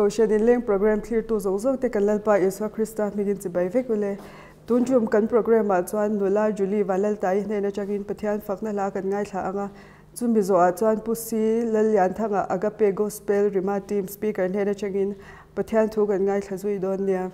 devotion in leng program clear tu zong zong te kan lalpa Yesu Krista migin chi bai vek ule tunjum kan program a chuan nula Julie walal tai hne na changin pathian fakna la kan ngai thla anga chumi zo a chuan pusi lalyan thanga agape gospel rima team speaker hne na changin pathian thu kan ngai thla zui don nia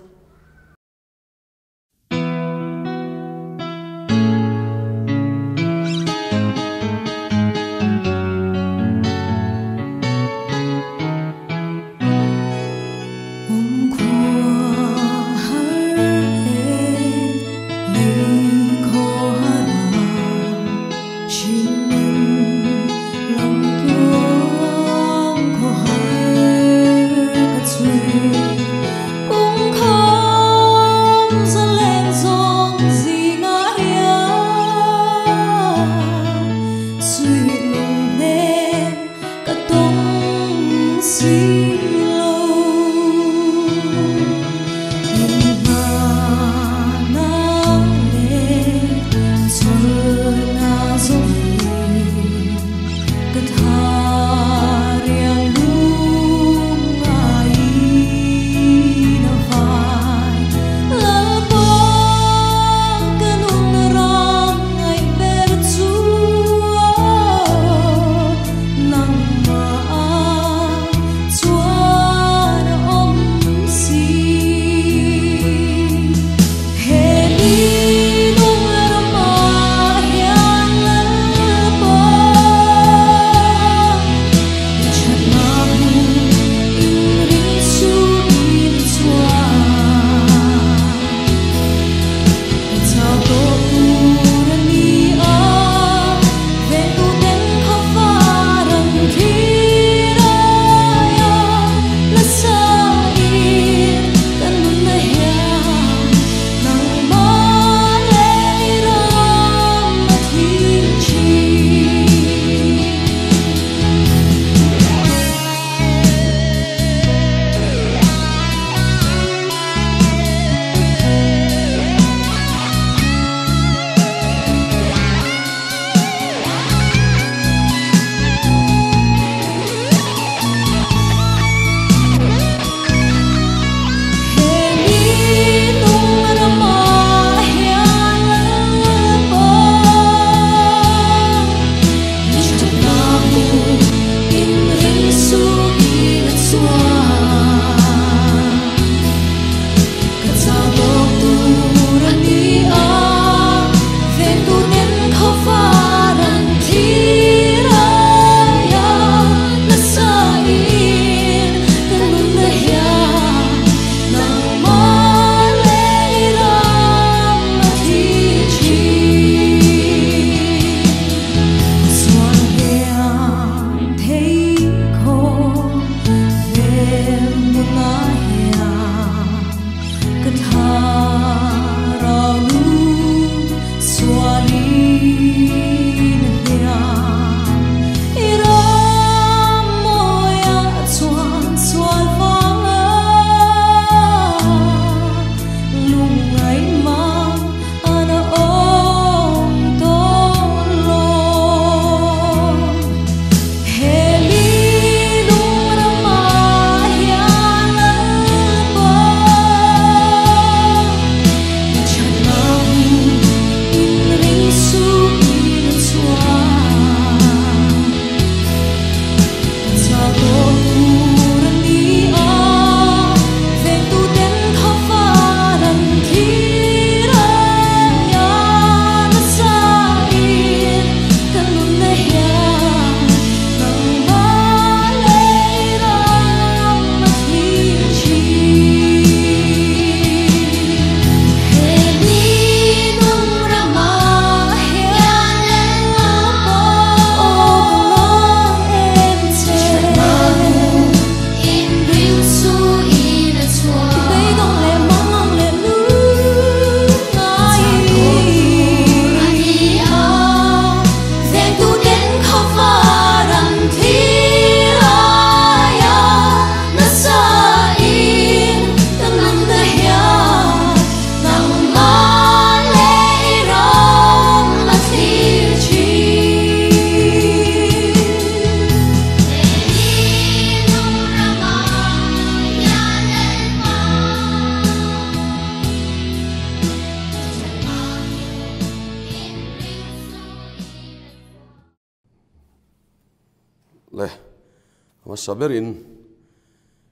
mà saberin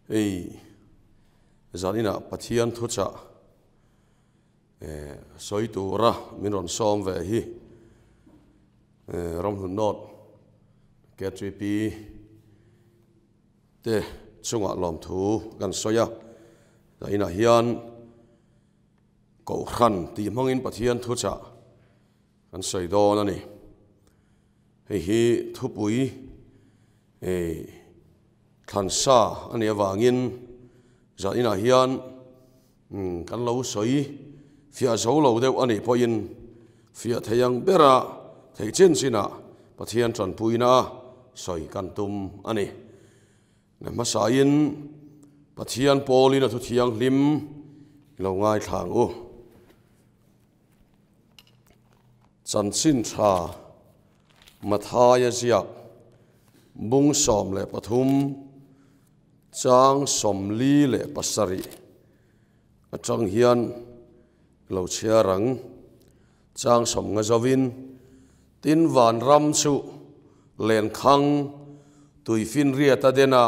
ei zanina pathian thu cha soi tu ra min som về hi ram hun not K3P te chunga lom thu kan soya ina hian ko khan ti mangin pathian thu cha kan soi don ani hi thu pui khan sa ani awangin za ina hian kan lo soi fia zo lo deuh ani poin fia theyang bera thei chen sina pathian tran puina soi kan tum ani na masain pathian polina thu thiang lim lo ngai thang u chan sin tha mathaya ziak bung som le pathum chang som li le pasari atang hian lo chia rang chang som nga zawin tin van ram chu len khang tui fin ria ta dena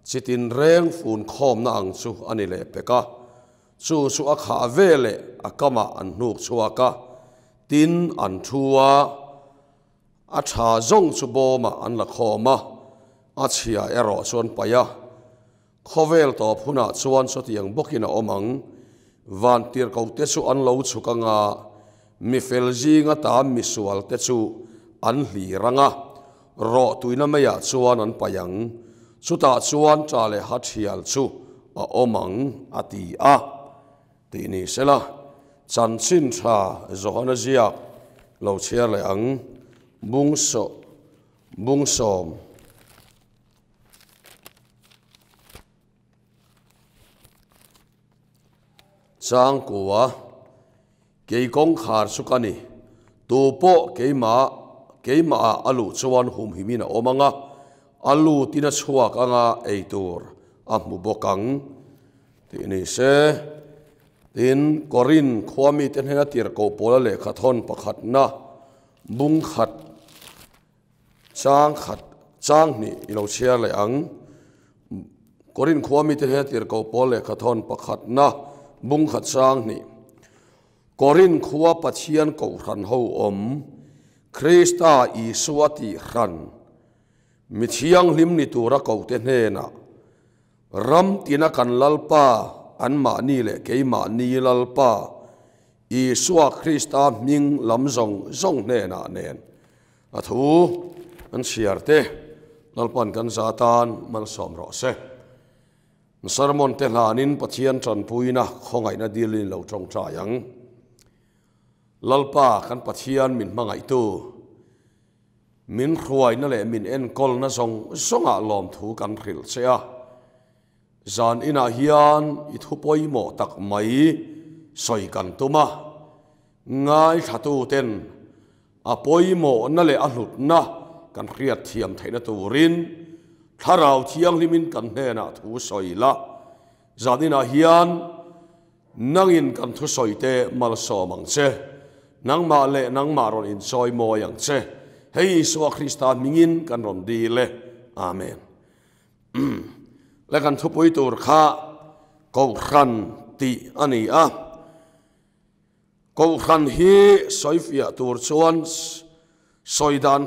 chitin reng fun khom na ang chu ani le peka chu chu a kha vele akama an nuk chuaka tin an thua a tha zong chu boma an la khoma a chia ero chon paya khovel to phuna chuan so tiang bokina omang van tir ko te chu an lo chukanga mi felji nga ta mi sual te chu an hli ranga ro tuina maya chuan an payang chuta chuan chale hathial chu a omang ati a ti ni sela chan chin tha zohana zia lo chiar le ang bung som chang kuwa kei kong khar sukani tu po keima alu chuan hum himina omanga alu tina chuak anga eitur amu bokang ti ni se tin korin khwami ten hena tir ko pola le khathon pakhat na bung khat chang ni ilo chiar le ang korin khwami ten hena tir ko pol le khathon pakhat na bung khat chang ni korin khuwa pathian ko ran ho om Krista Isuati ran mi thiang lim ni tura ko te hena ram tina kan lalpa an ma ni le ke ma ni lalpa Isua Krista ming lam zong ne na nen athu an siarte lalpan kan zatan mal som ro se sarmon te lanin pathian tran puina khongai na dilin lo tong trayang lalpa kan pathian min mangai tu min khruai na le min en kol na zonga lom thu kan ril chea zan ina hian I thu poimo tak mai soi kan tuma ngai thatu ten a poimo na le a hlut na kan riat thiam theina turin tharau thiang limin kan hena thu soila zan ina hian nangin kan thu soite mal so mang che nang ma le nang ma ron in soi mo yang che hei Isua Krista mingin kan ron di le amen le kan thu pui tur kha ko khan ti ani a ko khan hi soifia tur chuan soidan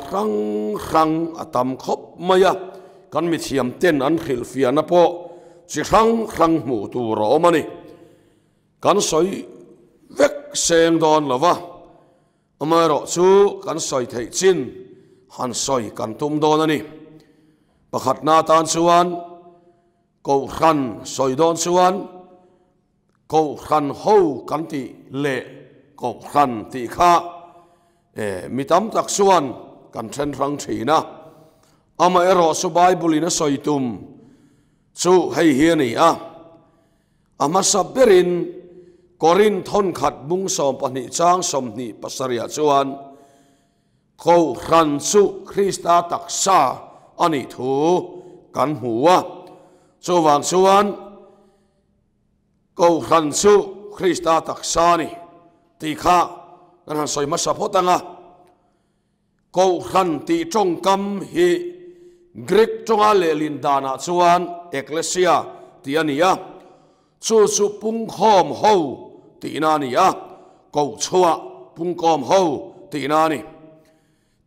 rang atam khop maya kan mi thiam ten an khil fia na po chi rang mu tu ro mani kan soi vek seng don lova amaro chu kan soi thei chin han soi kan tum don ani pakhat na tan chuan ko khan soi don chuan ko khan ho kan ti le ko khan ti kha mi tam tak chuan kan then rang thina ama ero su bible ina soi tum chu hei hi ni a ama saberin korin thon khat bung som pani chang som ni pasaria chuan ko khan chu Krista taksa ani thu kan huwa chu wang chuan ko khan chu Krista taksa ni ti kha kan han soi ma sa photanga ko khan ti trong kam hi Greek chonga le lindana chuan ecclesia ti ania chu pung khom ho ti na nia ko chua pung kom ho ti na ni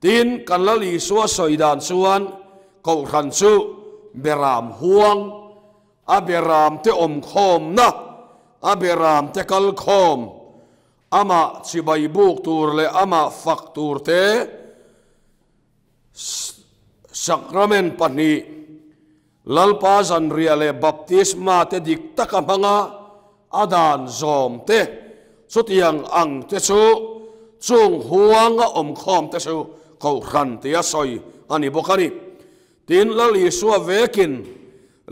tin kan la li suwa soidan chuan ko ran chu beram huang a beram te om khom na a beram te kal khom ama chi bai buk tur le ama fak tur te Sacrament pani lalpa zan riale baptisma te dik takamanga adan zom te sutiang ang te chu chung huanga om khom te chu ko ran te asoi ani bokani tin lali suwa vekin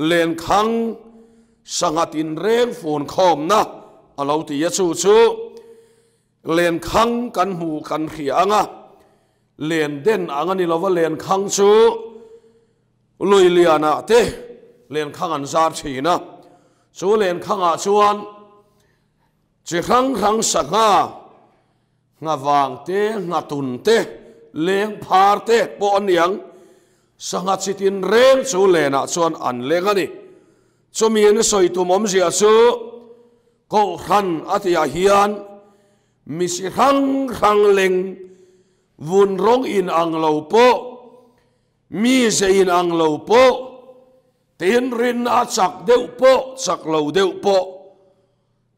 len khang sangatin reng phun khom na alo ti chu chu len khang kan hu kan khianga len den angani lova len khang chu lui liana te len khang an zar thina chu len khang a chuan chi khang sanga nga wang te nga tun te leng phar te po aniang sanga chitin reng chu lena chuan an lengani chumi ne soi tu mom zia chu ko khan atia hian mi si khang leng vun rong in ang lo po mi se in ang lo po tin rin a chak deu po chak lo deu po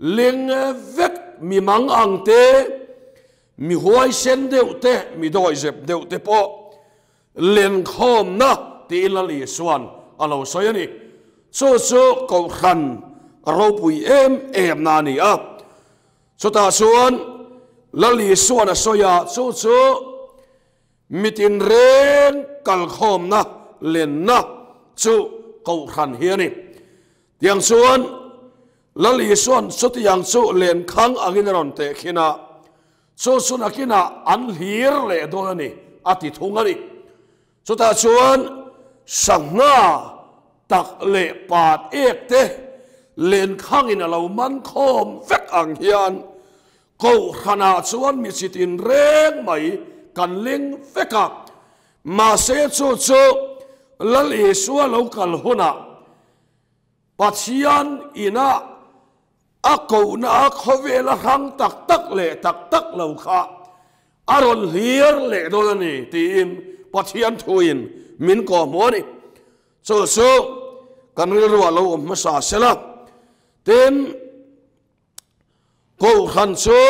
leng vek mi mang ang te mi huai sen deu te mi doi zep deu te po len khom na ti la li swan alo soyani chu ko khan ro pui em na ni a so ta suan lali suan a soya chu mitin ren kal khom na len na chu ko khan hiani tiang suan lali suan sutiang chu len khang angin ron te khina chu sunakina an hlir le dolani ati thungani chu ta chuan sanga tak le pat ek te len khang in alo man khom vek ang hian ko khana chuan mi sitin reng mai kan ling veka ma se chu lal e suwa local huna pathian ina ako na khovela hang tak le tak lo kha aron hlir le dolani tim pathian thuin min ko moni chu kan rilwa lo masa sela ten ko khan chu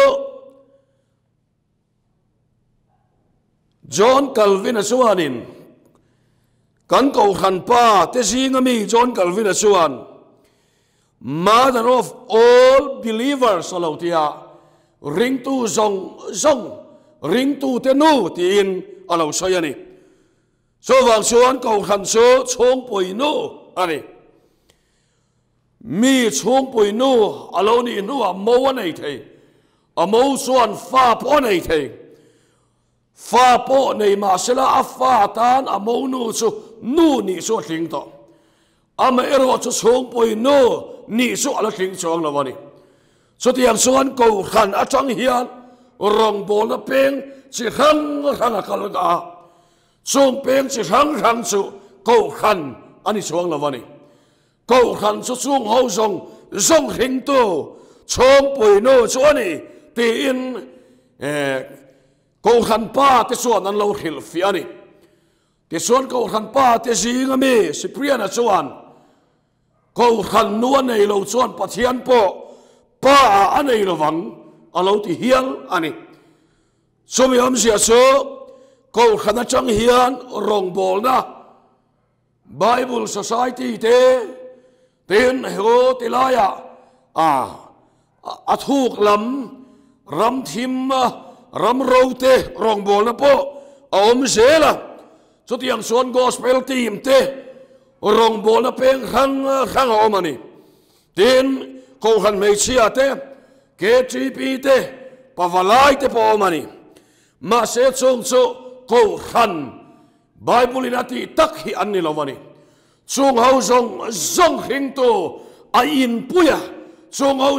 John Calvin asuanin kan ko khan pa te singami John Calvin asuan mother of all believers alotia ring tu zong ring tu te nu tin alo soyani so wang suan ko khan so chong poi nu ani mi chong poi nu alo ni nu a mo nei thei a mo suan fa po nei thei fa po nei ma sela a fa tan a mo nu chu nu ni so thing to ama ero chu chong poi nu ni so ala thing chong lawani so tiang suan ko khan a chang hian rong bol na peng chi khang a kal ga chung peng chi khang chu ko khan ani chong lawani ko khan chu chung ho zong hing tu chong poi nu chu ani ti in ko khan pa te suan an lo khil fi ani te suan ko khan pa te zinga me sipriana chuan ko khan nuan nei lo chuan pathian po pa anei lo wang alo ti hiang ani somi am sia so ko khana chang hian rong bol na Bible Society te ten ho tilaya a thuk lam ram thim ram rote rong bol na po om zela so tiang suan gospel team te rong bol na peng khang omani ten ko khan mei chia te KGP te pavalai te po omani ma se chung chu ko khan Bible inati tak hi anni lovani chung hau zong hing tu a in puya chung hau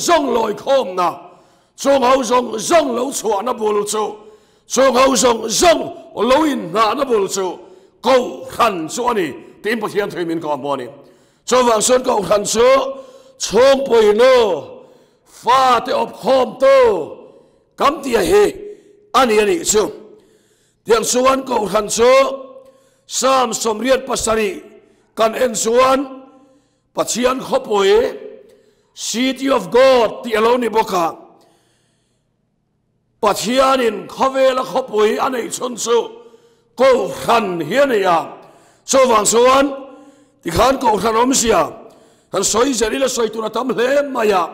zong loi khom na chung hau zong lo chua na bul chu chung hau zong lo in na bul chu câu khăn số này tìm bậc hiền thầy mình có mua này cho vàng xuân câu khăn số chông bồi nô pha te op khom tô cắm tia he ani chu tiang suan câu khăn số sam som riat pasari kan en suan pachian khopoi city of God ti alone boka pachianin khavela khopoi anei chon chu câu khăn hiền này à cho vàng suan thì khán câu khăn om sia han soi zari la soi tu na tam hle maya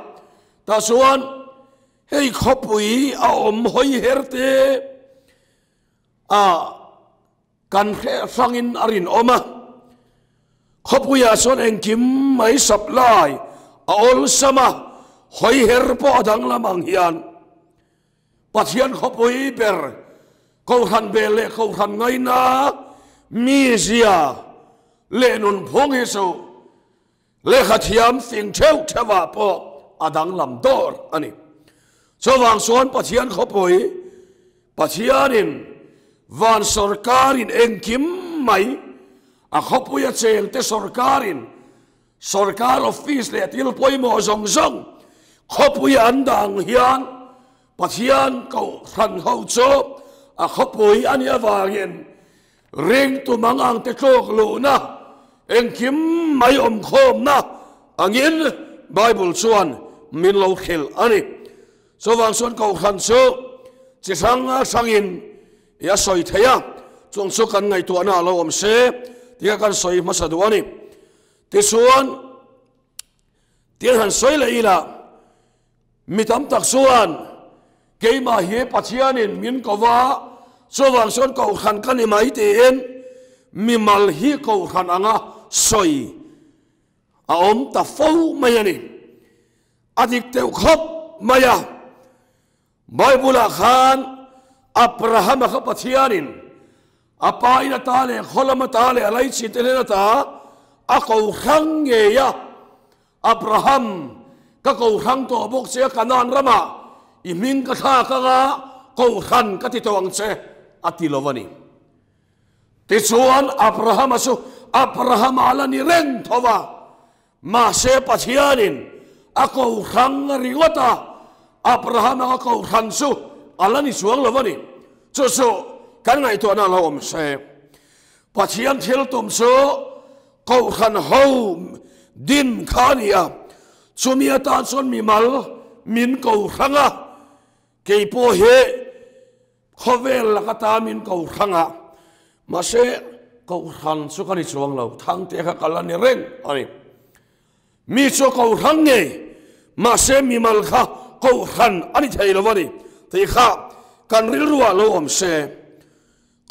ta suan hei khopui a om hoi herte kan khe sangin arin oma khopui a son engkim mai supply a ol sama hoi her po dang lamang hian pathian khopui ber câu khăn bele câu khăn ngay na mi zia lệ nun phong hi so lệ khát hiam phình theo theo po adang làm dor ani cho vàng xuân pathian khopoi pathianin van sarkarin engkim mai a khopoi a cheng te sarkarin sarkar office le til poi mo zong zong khopoi andang hian pathian câu khăn hậu cho a khopoi ani awangin ring tu mangang te tlok lu na engkim mai om khom na angin bible chuan min lo khel ani so wang chuan ko khan chu chi sangin ya soi theya chung chu kan ngai tu na lo om se tia kan soi ma sa duani ti chuan tia han soi la ila mitam tak chuan keima hi pathianin min kowa so wang chuan ko khan kan mai te en mi mal hi ko khan anga soi a om ta fo mai ani adik teu khop maya bible khan abraham kha pathianin apa ina ta le kholama ta le alai chi te na ta a ko khang nge ya abraham ka ko khang to bok che kanan rama i min ka tha ka nga ko khan ka ti tawang che atilovani ti chuan abraham asu abraham alani reng thowa ma se pathianin ako khang ringota abraham ako khan su alani suang lovani chu chu kan ngai to na lawm se pathian thil tum so ko khan ho din khania chumia ta chon mi mal min ko khanga ke po he khovel kata min ko khanga ma se ko khan su kan chuang lo thang te kha kalani reng ani mi chu ko khang nge ma se mi mal kha ko khan ani thai lo wani te kha kan ril ruwa lo om se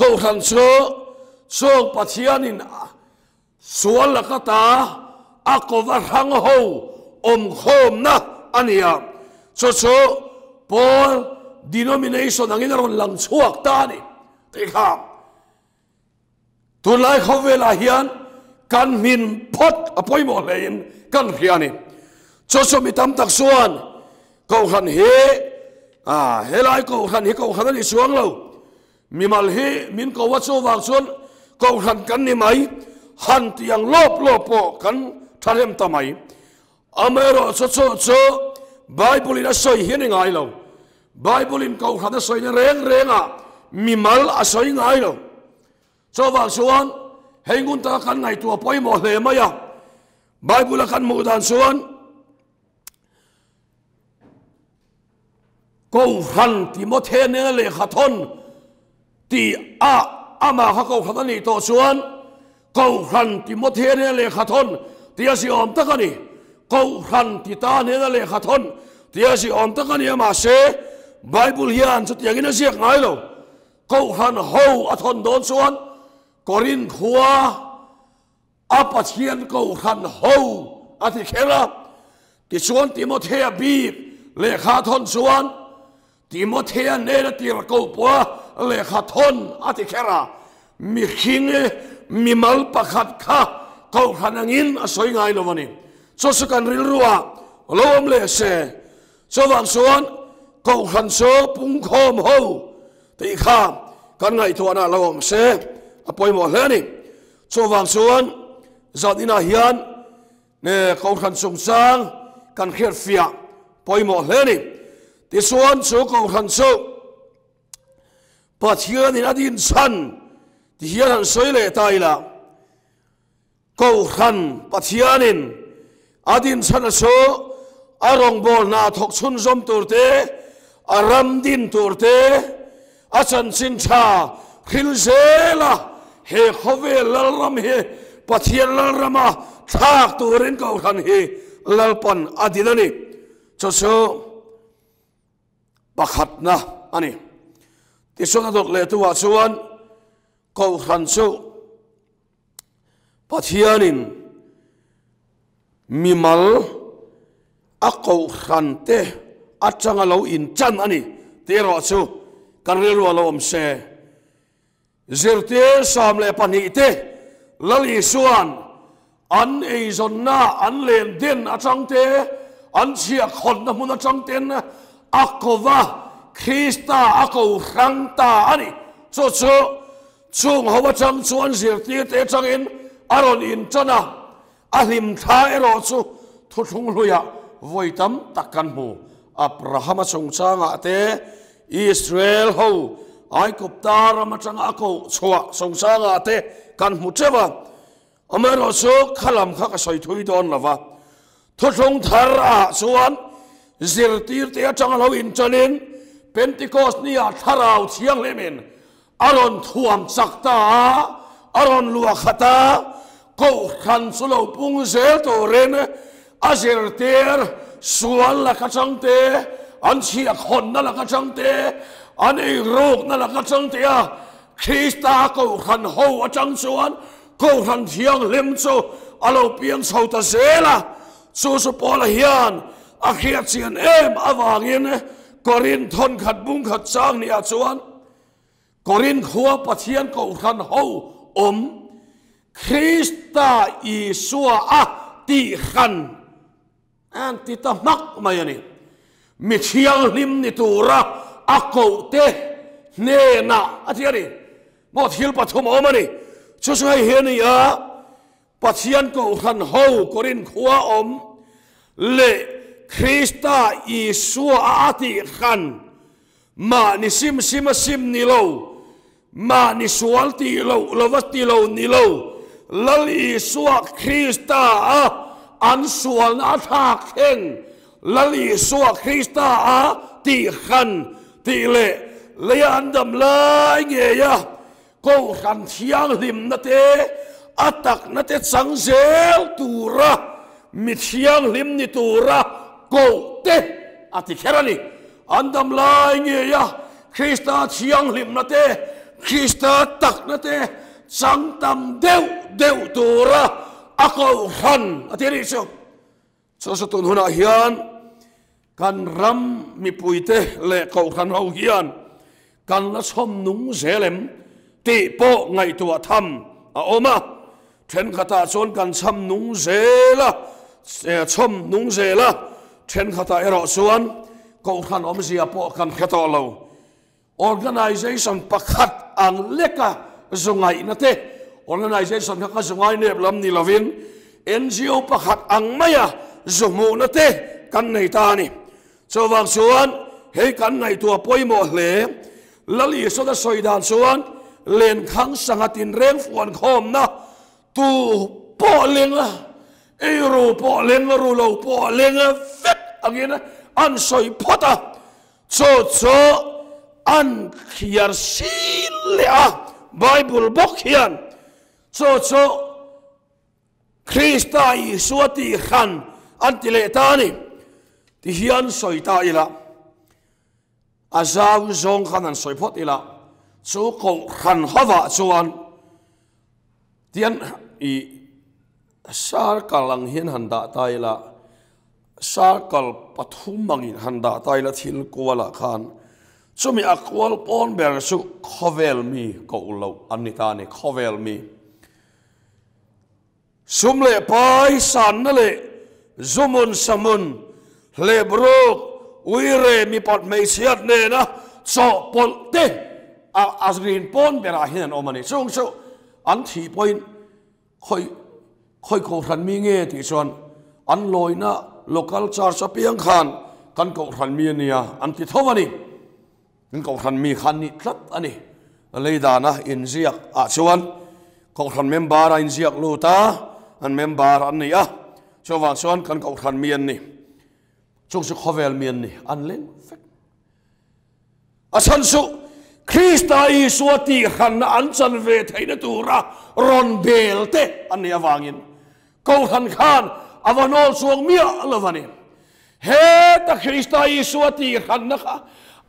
ko khan chu so pathianin sual kata akova hang ho om khom na ania so Paul denomination angin ron lang chuak ta ni te kha tu lai khovela hian kan min phot apoi mo lein kan hiani so mi tam tak suan ko khan he helai ko khan he ko khan ni suang lo mi mal he min ko wa chu wang chuan ko khan kan ni mai han tiang lop po kan thalem tamai amero so bible ina soi hian ngai lo bible in ko khan soi na renga mi mal a soi ngai lo so wang chuan hengun ta kan ngai tu poi mo hle maya bible kan mu dan chuan ko khan timothy ne le khathon ti ama kha ko khan ni to chuan ko khan timothy ne le khathon ti asi om takani ko khan ti ta ne le khathon ti asi om takani ma se bible hian chu tiang ina siak ngai lo ko khan ho athon don chuan korin khua apathian ko khan ho ati khela ti chuan timothy bi le khathon chuan timothy ne na tir ko po le khathon ati khera mi khinge mi mal pakhat kha ko khanangin asoi ngai lovani so kan ril ruwa lom le se so wang suan ko khan so pung khom ho te kha kan ngai to na lom se apoi mo hlani cho vang chuan zat ina hian ne kau khan sung sang kan khiat fia poimo hle ni ti chuan chu kau khan chu pathian in adin chan ti hian an soi le tai la kau khan pathian in adin chan a chu arong bol na thok chun zom turte aram din turte achan chin tha khil zela he khove lalram he pathian lalrama thak turin kau khan he lalpan adinani cho so pakhat na ani ti sona dok le tuwa chuan kau khan chu pathianin mimal a kau khan te atanga lo in chan ani te ro chu kan ro lo om se zirte sam le pani te lali suan an ei zon na an len den atang te an chia khon na mun atang ten akova Krista ako rangta ani so chung hawa chang chuan zirte te changin aron in chana ahim tha ero chu thuthung luya voitam takkan mu Abraham chung changa te Israel ho ai kuptar ma changa ako chwa chung changa te kan mu chewa amero chu khalam kha ka soi thui don lawa thuthung thar a chuan zirtir te changa lo in chanin Pentecost ni a tharau thiang lemen aron thuam chakta aron lua khata ko khan sulo pung zel to ren azirtir sual la kachangte an chia khon na la kachangte an ei rok na la kachangte a Krista ko khan ho achang chuan ko khan thiang lem chu alo piang chhota zela chu su pola hian a khiat chian em awangin Korin thon khat bung khat sang ni a chuan Korin khuwa pathian ko khan ho Krista Isua a ti khan an ti ta mak mai ani mi thiang lim ni tura a ko te ne na atiari mo thil pathum omani chu chu hai hian ya pathian ko khan ho Korin khuwa le Krista Isua ati khan ma ni sim ni lo ma ni sual ti lo lovas ti lo ni lo lal Isua Krista an sual na tha khen lal Isua Krista ti khan ti le andam lai nge ya ko khan thiang lim na te atak na te chang zel tura mi thiang lim ni tura ko te ati kherani andam lai nge ya Krista thiang lim na te Krista tak na te chang tam deu tura ako khan ati ri so tun huna hian kan ram mi puite le ko khan ho hian kan la som nung zelem ti po ngai tua tham a oma then khata chon kan cham nung zela chom nung zela then khata ero chuan ko khan om zia po kan khato lo organization pakhat ang leka zungai na te organization ka zungai ne lam ni lovin NGO pakhat ang maya zumu na te kan nei ta ni so wang chuan he kan ngai tua poimo hle lali so da soidan chuan len khang sangatin reng fuan khom na tu po lenga euro po lenga ru lo po lenga vet agina an soi phota cho an khiar sin le a Bible bok hian cho Krista Isua ti khan an ti le ta ni ti hian soi ta ila azaw zong khan an soi phot ila chu ko khan hawa chuan tian I sar kalang hian handa ta ila sar kal pathum mangin handa ta ila thil kuala khan chumi akwal pon ber su khovel mi ko lo anita ne khovel mi sumle pai san na le zumun samun le bro uire mi pot me siat ne na so pol te asrin pon bera hian omani so an thi point khoi ko ran mi nge ti chuan an loina local church apiang khan kan ko ran mi ania an ti thawani kan ko ran mi khan ni tlat ani leidana in ziak a chuan ko ran member in ziak lu ta an member an ni a chuan chuan kan ko ran mi an ni chung su khovel mi an ni an len a san su Krista Isuati khan na an chan ve theina tura ron belte an ni awangin ko han khan avanol suang mia alavani he ta Krista Isuati khan na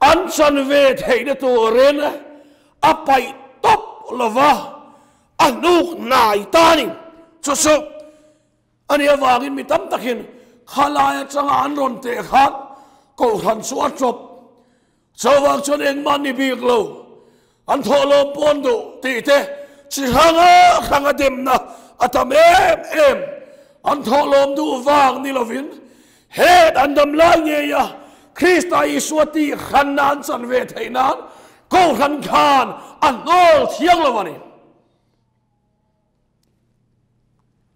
an chan ve theina turen apai top lova anuk nai tani so ani awangin mi tam takin khalaya changa an ron te khan ko han suwa chop sawang chon eng mani big lo an tholo pondo ti te chi hanga dem na atam em an tholom du wang ni lovin het an dam la nge ya Krista Isuati khanan chan ve thainan ko khan khan an nol thiang lovani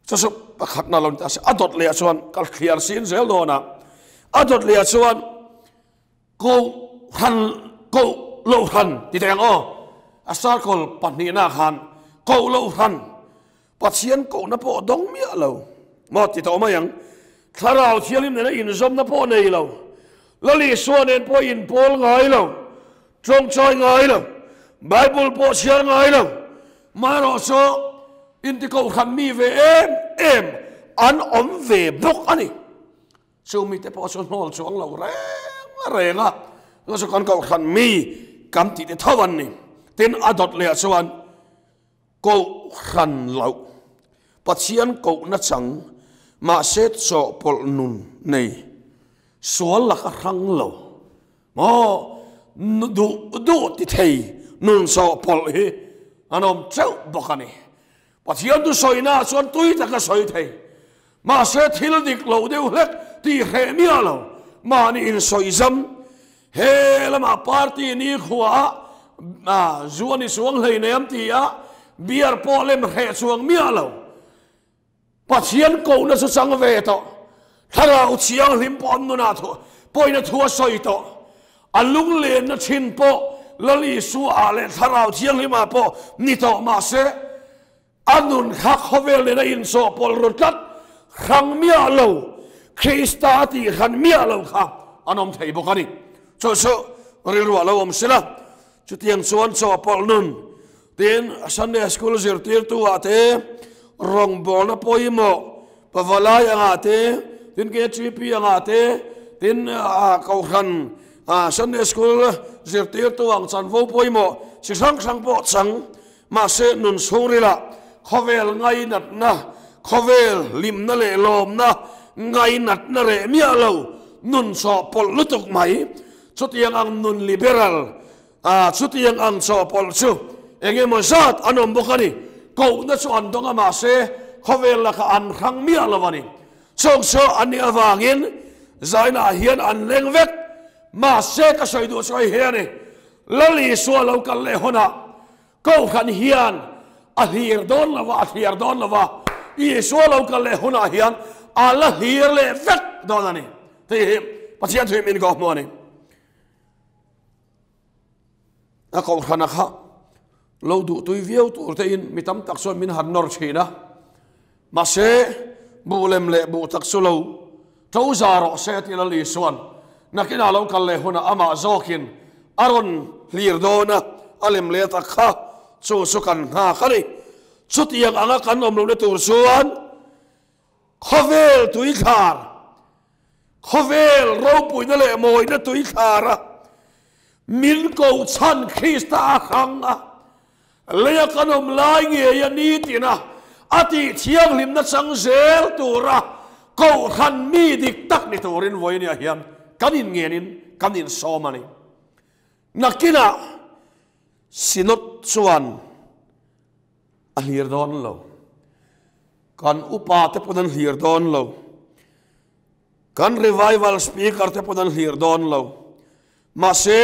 so pakhat na lon ta adot le chuan kal clear sin zel dona adot le chuan ko han ko lo han ti teng o asar kol pani na khan ko lo han pathian ko na po dong mi lo mo ti to ma yang tharau thialim ne in zom na po nei lo lali suan en po in pol ngai lo trong choi ngai lo bible po sia ngai lo ma ro so in ti ko khan mi ve em an om ve bok ani so mi te po so nol chuang lo renga lo so kan ko khan mi kam ti te thawan ni tin adot le chuan ko khan lo pathian ko na chang ma set so pol nun nei sual la ka rang lo mo du ti thei nun so pol hi anom chau bokani pathian du soina chuan tui ta ka soi thei ma set thil dik lo deu hlek ti he mi lo ma ni in soi zam he lama party ni khuwa zuani suang hei nem ti a biar polem he suang mi lo pathian ko na su sang ve to thara u chiang lim pon nu na tho poina thua soi to alung le na chin po lali su a le thara u chiang lim a po ni to ma se anun khak khovel le na in so pol rotat khang mi lo Krista ti khan mi lo kha anom thei bokani so rilwa lo om sila chutiang chuan so pol nun tin Sunday school zirtir tu ate rong bol na poimo pavalai ate tin ke chipi ate tin kau khan Sunday school zirtir tu ang chan vo poimo si sang po chang ma se nun surila khovel ngai nat na khovel lim na le lom na ngai nat na re mi alo nun so pol lutuk mai chutiang ang nun liberal chutiang ang so pol chu enge mo zat anom bokani ko na chuan donga ma se khovel la ka an khang mi alawani chong so ani awangin zaina hian an lengvek ma se ka soi du soi hian lali so lo kal le hona ko khan hian a hir don lawa i so lo kal le hona hian ala hir le vek donani te pathian thui min go mo ni a ko khana kha lo du tui viau tu te in mitam tak so min han nor china ma se bulem le bu tak so lo to zaro se ti la li suan nakina lo kal le huna ama zokin aron lir dona alem le tak kha chu sukan ha khani chutiang anga kan om lo le tur suan khovel tui khar khovel ro pui na le moi na tui khara min ko chan Krista khanga leya kanom lai nge ya ni tina ati thiang lim na chang zel tura ko khan mi dik tak ni turin voi ni hiam kanin ngenin kanin somani nakina sinot chuan a hlir don lo kan upa te podan hlir don lo kan revival speaker te podan hlir don lo ma se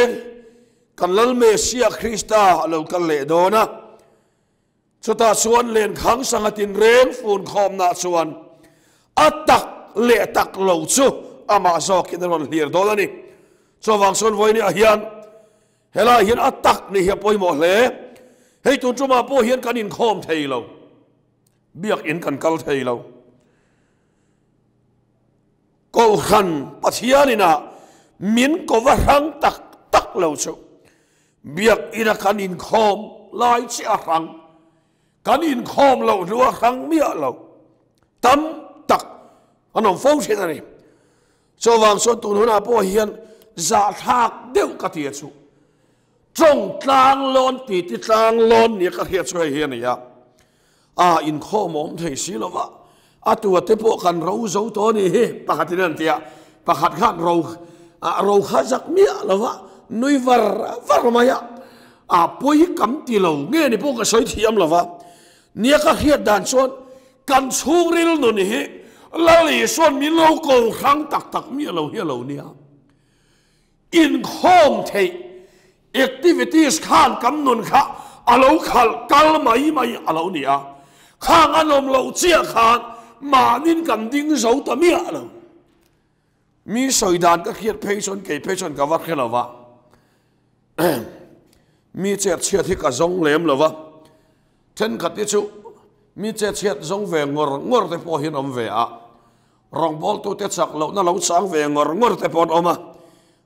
kan lal Mesia Krista lo kan le dona cho ta xuân lên kháng sang tin rèn phun khom na xuân atak lệ tak lâu chu ama zo kin ron hlir do la ni cho wang xuân voi ni a hian hela hian atak ni hi poi mo hle hei tun chu ma po hian kan in khom thei lo biak in kan kal thei lo ko khan pathianina min ko va rang tak lo chu biak ina kan in khom lai chi a rang kan in khom lo lua rang mia lo tam tak anong phong chen ani cho wang son tun huna po hian za thak deu ka ti chu trong tlang lon ti tlang lon ni ka hiat chu hian ya a in khom om thei si lo wa atu te po kan ro zo to ni he pakhatin an tia pakhat khan ro kha zak mia lo wa nui var maya a poi kam ti lo nge ni po ka soi thiam lo wa nia ka hiat dan son kan chung ril no ni he lali son mi lo ko khang tak mi lo hi lo nia in khom thei activities khan kam nun kha alo khal kal mai alo nia khang anom lo chia khan mà nên cần đinh dấu tấm mía rồi mi soi đàn các khiết phê son cả vắt khi nào vậy mi chết thì cả giống lem là vậy chân cắt đi chú mi chết giống về ngor để po hiền om về à rong bol tu tết sạc lâu nó lâu sáng về ngor để po om à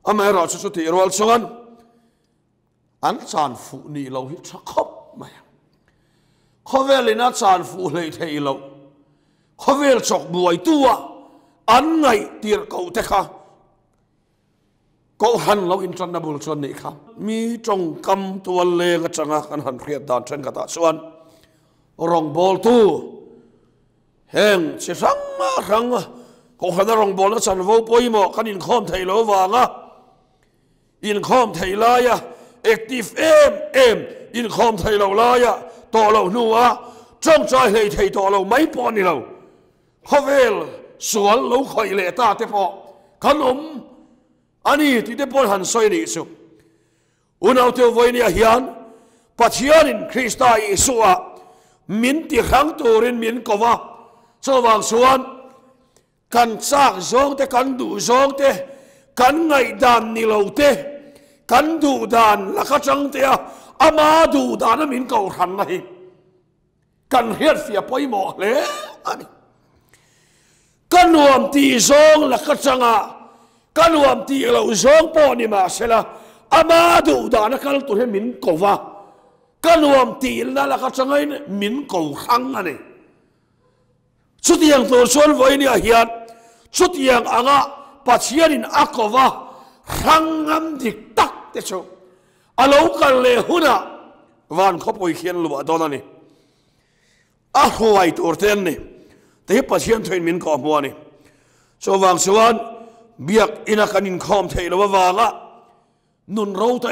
em rồi chú thì rồi xong anh chán phụ ni lâu hít sắc khóc mày khó về lên anh chán phụ lấy thầy lâu khó về chọc bùi tua anh ngày tiệt cậu thế khá cậu hẳn lâu in chân na bùi chân này khá mi trong cầm tua lê cái chẳng hạn hẳn khiết đàn chân cả tạ xuân rong bol tu hèn chỉ răng cậu hẳn rong bol nó chân vô bôi mò cái in khom thầy lỗ vàng á in khom thầy la ya active em in khom thầy lỗ la ya to lỗ nu á trong trái thầy to lỗ mấy bọn này lỗ khó về xuân lâu khỏi lệ ta thế phò khăn ani thì thế bọn hắn xoay đi xuống unau tiêu với nia hiền pathianin Christa Isu à min ti khang turin min kova cho vang xuân kan sak zong te kan du zong te kan ngai dan ni lo te kan du dan la ka chang te ama du dan min kau khan nei kan hiat fia poi mo le ani kan nuam ti zong la ka changa kan nuam ti lo zong po ni ma sela ama du dan kal tu he min kova kan nuam ti la ka changai min kau khang ani chút yang tu sol voi ni hiat chút yang anga pathianin akova khangam dik tak te chu alo kal le huna van khopoi khian lu adona ni a huai tur ten ni te pathian thoin min ko mo ni so wang suan biak ina kanin khom thei lo wanga nun ro ta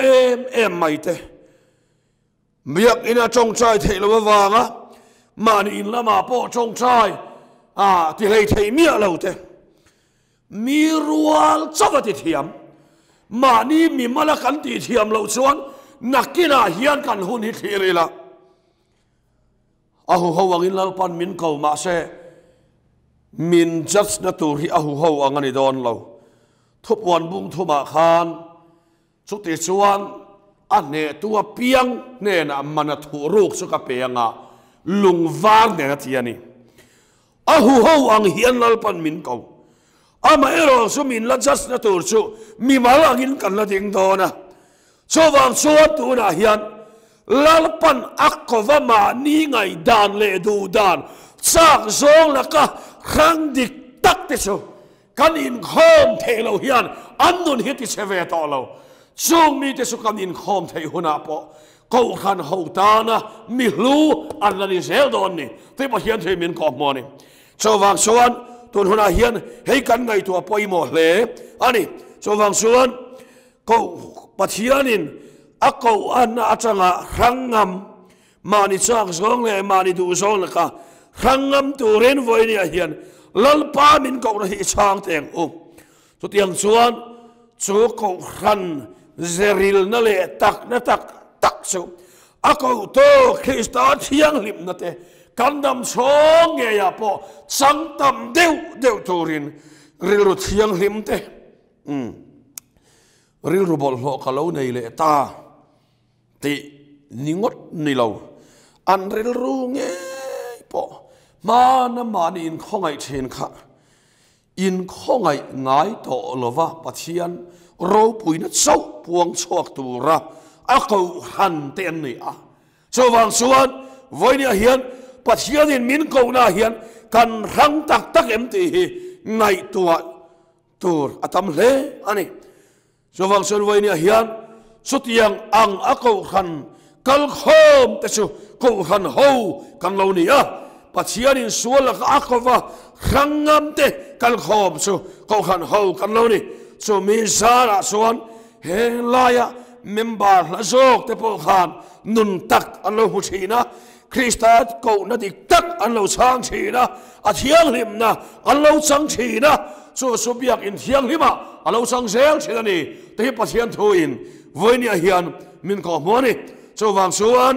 em mai te biak ina chong chai thei lo wanga man in lama po chong chai thì lấy thầy mía lâu thế mi rual chắc thì thiam mà ni mi mà là cắn thì thiam lâu xuân nặc kia na hiền cắn hôn hít thì là ahu hầu ang in lalpan min cầu mà se min just na tu hi ahu hầu ang ani don lâu thúc quan bung thu mà khan chút thì xuân anh nè tua piang nè na mana thu ruột số cái piang lung vang nè thì anh ahu hầu ang hiền lalpan min cầu ama ero so min la just na tur chu mi mal angin kan la ding do na so wang so tu na hian lalpan akova ma ni ngai dan le du dan sak zong la ka khang dik tak te so kan in khom the lo hian an nun hit ti cheve to lo chung mi te su kan in khom the huna po ko khan ho ta na mi hlu an la ni zel don ni te pa hian the min ko mo ni so wang so an tuần hôm nay hiền hay cắn ngày tua poi mò lệ ani cho vang xuân cậu bát hiền cậu anh achang khang ngam mà ni chang zong le mà ni du zong le ka khang ngam tu ren voi ni hiền lal pa min cậu na hi chang teng tu tiang xuân chú cậu khăn zeril na le tak so ako to Krista thiang lim na te kandam song nge ya po sang tam deu turin ril ru thiang lim te ril ru bol ho kalau nei le ta ti ningot ni lo an ril ru nge po mana mani in khongai chen kha in khongai ngai to lova pathian ro puina chau puang chuak tura ako han ten ni a so wang suan voinia hian pathian in min ko na hian kan rang tak em ti hi ngai tua tur atam le ani so wang suan voinia hian sutiang ang ako han kal khom te su ko han ho kan lo ni a pathian in sual ka akova rangam te kal khom su ko han ho kan lo ni so mi sara suan he laya member la jok te po khan nun tak an lo hu thina Krista ko na dik tak an lo sang thina a thiang lim na an lo sang thina so biak in thiang lima an lo sang seng thina ni te pathian thuin voinia hian min ko moni so wang suan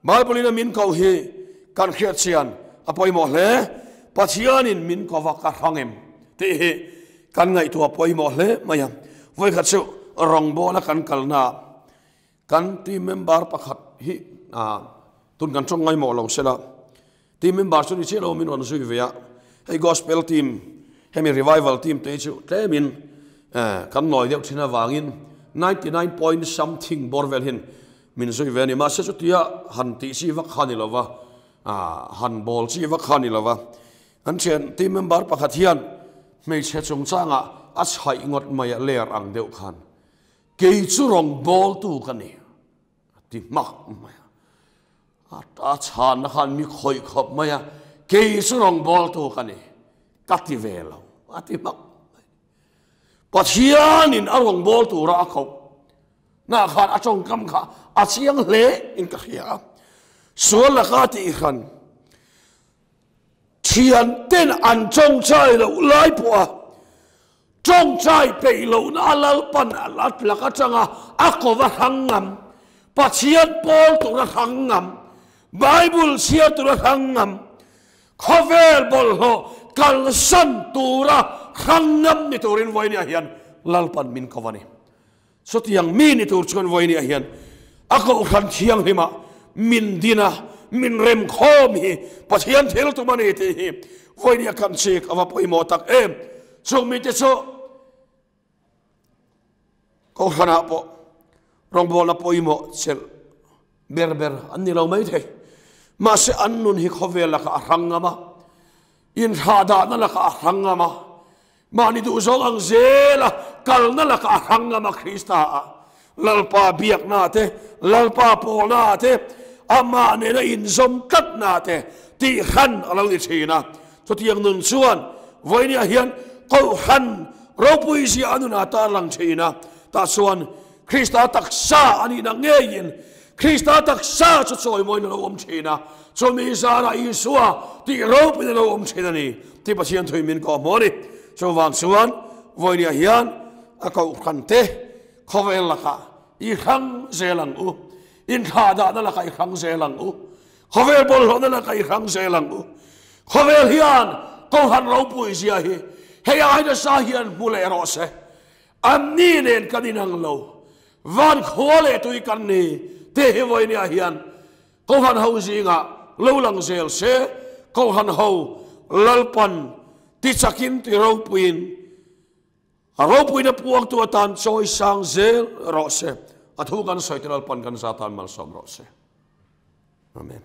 bible min ko hi kan khiat chian apoi mo hle pathian in min ko wa ka hangem te he kan ngai tu apoi mo hle mayam voi khat su rong bola kan kalna kan team member pakhat hi tun kan chong ngai mo lo sela team member chu ni chelo min on zui veya hey gospel team hemi revival team te chu temin kan noi deuh thina wangin 99 point something borvel hin min zui ve ni ma se chu tia han ti si va khani lova han bol si va khani lova an chen team member pakhat hian mei che chung changa a chhai ngot mai ler ang deuh khan ke chu rong bol tu kan ni ti mak mai a chan na khan mi khoi khop mai ke chu rong bol tu kan ni ka ti ve lo a ti mak pathian in a rong bol tu ra kho na khan a chong kam kha a chiang le in ka khia so la ka ti khan thian ten an chong chai lo lai po trong trai pe lo na lal pan alat la ka changa akova hangam pathian pol tu ra hangam bible sia tu ra hangam khovel bol ho kal san tu ra hangam ni turin voinia hian lal pan min kovani so tiang mi ni tur chon voinia hian ako khan thiang hima min dina min rem khom hi pathian thel tu mani te hi voinia kan chek awa poi mo tak em so mi te so ko khana po rong bol na poi mo sel berber anni lo mai the ma se annun hi khovela ka rangama in hada na la ka rangama ma ni du zong ang zela kal na la ka rangama Krista lalpa biak na te lalpa po na te ama ne na in zom kat na te ti khan alo ni thina so tiang nun chuan voinia hian ko han ro pui si anu na ta lang thina ta suan Krista taksa ani na ngeyin Krista taksa chu choi moi na om thina so mi sara isua ti ro pi na om thina ni ti pathian thui min ko moni so wang suan voinia hian a ko khante khovel la ka i khang zelang u in khada na la ka i khang zelang u khovel bol ho na la ka i khang zelang u khovel hian ko han ro pui sia hi he ai da sa hian mule ro se anni nen kaninang lo van khole tui kan ni te he voinia hian ko han ho zinga lo lang zel se ko han ho lalpan ti chakin ti ro puin a ro puin a puang tu atan choi sang zel ro se athu kan soi ti lalpan kan satan mal som ro se amen